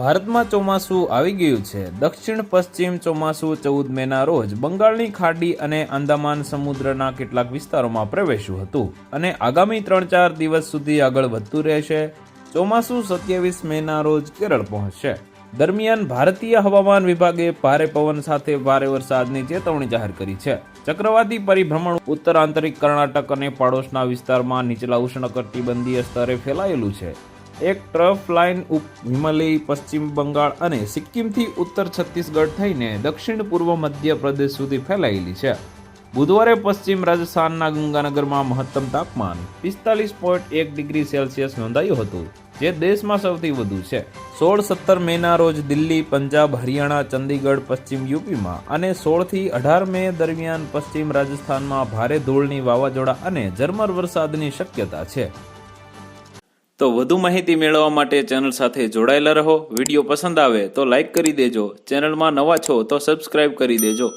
ભારતમાં ચોમાસું આવી ગયું છે। દક્ષિણ પશ્ચિમ ચોમાસું 14 મેના રોજ બંગાળની ખાડી અને આંદામાન સમુદ્રના કેટલાક વિસ્તારોમાં પ્રવેશ્યું હતું અને આગામી 3-4 દિવસ સુધી આગળ વધતું રહેશે। ચોમાસું 27 મેના રોજ કેરળ પહોંચશે। દરમિયાન ભારતીય હવામાન વિભાગે ભારે પવન સાથે ભારે વરસાદની ચેતવણી જાહેર કરી છે। ચક્રવાતી પરિભ્રમણ ઉત્તર આંતરિક કર્ણાટક અને પાડોશના વિસ્તારમાં નીચલા ઉષ્ણકટિબંધીય સ્તરે ફેલાયેલું છે। એક ટ્રફ લાઇન હિમાલય, પશ્ચિમ બંગાળ અને સિક્કિમથી ઉત્તર છત્તીસગઢ થઈને દક્ષિણ પૂર્વ મધ્ય પ્રદેશ સુધી ફેલાયેલી છે। બુધવારે પશ્ચિમ રાજસ્થાનના ગંગાનગરમાં મહત્તમ તાપમાન 45.1 ડિગ્રી સેલ્સિયસ નોંધાયું હતું, જે દેશમાં સૌથી વધુ છે। 16-17 મેના રોજ દિલ્હી, પંજાબ, હરિયાણા, ચંદીગઢ, પશ્ચિમ યુપીમાં અને 16થી 18 મે દરમિયાન પશ્ચિમ રાજસ્થાનમાં ભારે ધૂળની વાવાઝોડા અને ઝરમર વરસાદની શક્યતા છે। તો વધુ માહિતી મેળવવા માટે ચેનલ સાથે જોડાયેલા રહો। વિડીયો પસંદ આવે તો લાઈક કરી દેજો। ચેનલમાં નવા છો તો સબસ્ક્રાઇબ કરી દેજો।